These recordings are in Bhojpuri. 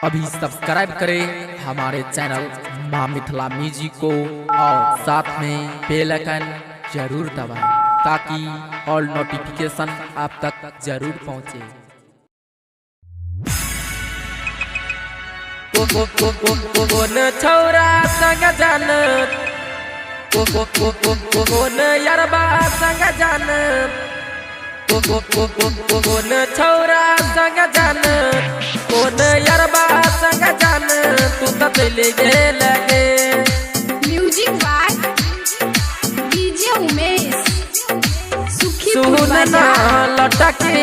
अभी सब्सक्राइब करें हमारे चैनल माँ मिथिला म्यूजिक को और साथ में बेल आइकन जरूर दबाएं ताकि ऑल नोटिफिकेशन आप तक जरूर पहुँचे। छौरा संग जान यारबा संग जान छौरा संग जान यारबा संग जान तू तो चले लगे। म्यूजिक बाय डीजे उमेश सुन ना लटके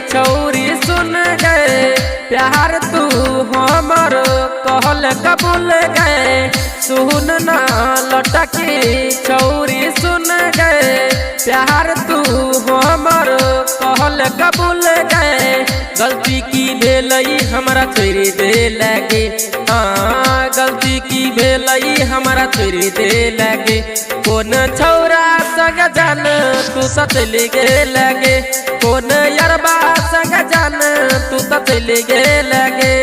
छौरी सुन गए प्यार तू हमर कहल कबूल गए। सुन ना लटके छौरी सुन गए प्यार तू हमर कहल कबूल गए। गलती की भेलई हमारा छोड़ी दे लगे। हाँ गलती की भेलई हमारा छोड़ी दे लगे। कौन छौरा संग जान तू तो चले लगे। कौन यारबा संग जान तू तो चले लगे।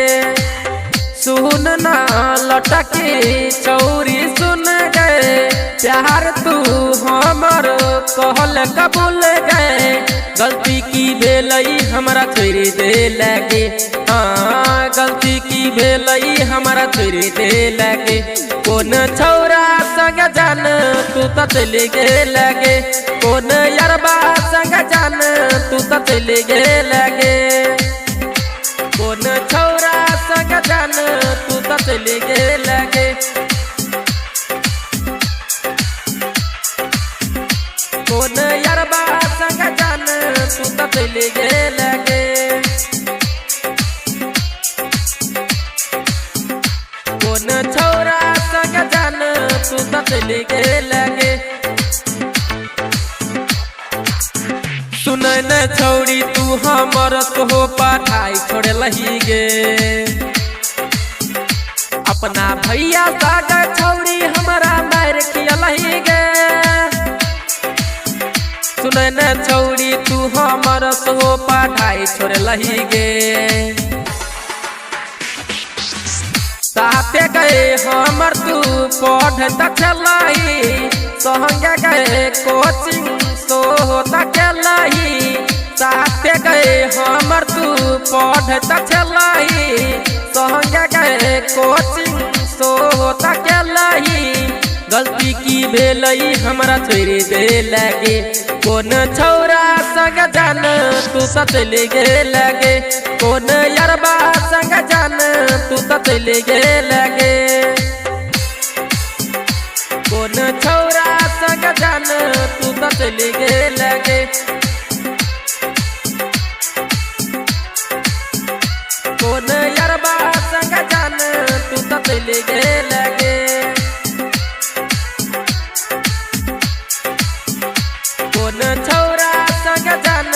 सुन ना लटके छौरी सुन गए प्यार तू हमर कहल कबूल गए। गलती की भेलई हमारा छोड़ी दे लगे। हाँ गलती की भेलई हमारा छोड़ी दे लगे। कौन छौरा संग जान तू तो चले लगे। कौन यारबा संग जान तू तो चले लगे। कौन छौरा संग जान तू तो चले लगे। कौन यारबा संग जान तू तो चले लगे। कौन छौरा संग जान तू तो चले लगे। सुन न छौड़ी तू हमर तो पढ़ाई छोड़ लही गे। अपना भैया सागर छौड़ी हमारा मार खियलही गे। सुन न छौड़ी तू हमर तो पढ़ाई छोड़ लही गे। साथे गए हमर तू पढ़ तकलही संग गए कोचिंग सो तकलही। साथे गए हमर तू पढ़ तकलही संग गए कोचिंग सो तकलही। गलती की भेलई हमारा छोड़ी दे लगे। कौन छौरा संग जान तू तो चले लगे। कौन यारबा संग जान तू तो चले लगे। कौन छौरा संग जान तू तो चले लगे। कौन यारबा संग जान तू तो चले लगे। कौन छौरा संग जान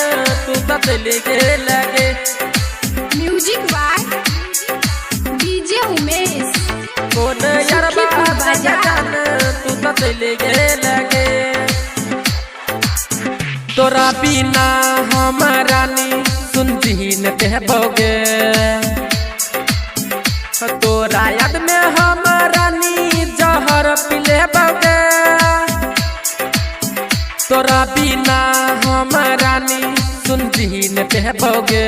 तू तो चले लगे। म्यूजिक बाय डीजे उमेश कौन यारबा संग जान तू तो चले लगे। तोरा बिना हमारा नी सुनती न कहबोगे। तोरा याद में हमारा नी जहर पिले बोगे। तोरा बिना हमारा नी सुनती न कहबोगे।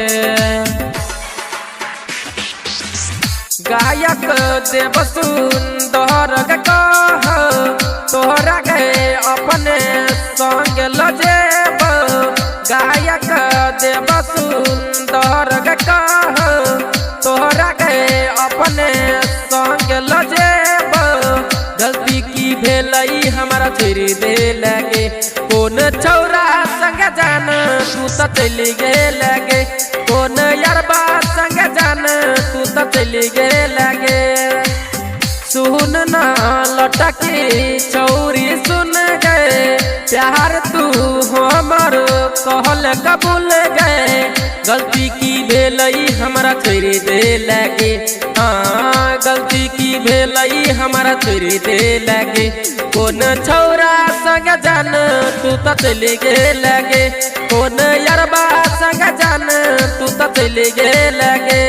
गायक देव सुंदर कह तोहरा गए अपने संग लजेब। गायक देव सुंदर कह तोहरा गए अपने संग लजेब। गलती की भेलई हमारा छोड़ी दे लगे। कौन छौरा संग जान तू तो चले लगे। कौन यारबा संग जान तू तो चले लगे। सुन ना लटके छौरी सुन गए प्यार तू हमर कहल कबूल गए। गलती की भेलई हमारा छोड़ी दे लगे। हाँ गलती की भेलई हमारा छोड़ी दे लगे। कौन छौरा संग जान तू तो चले लगे। कौन यारबा संग जान तू तो चले लगे।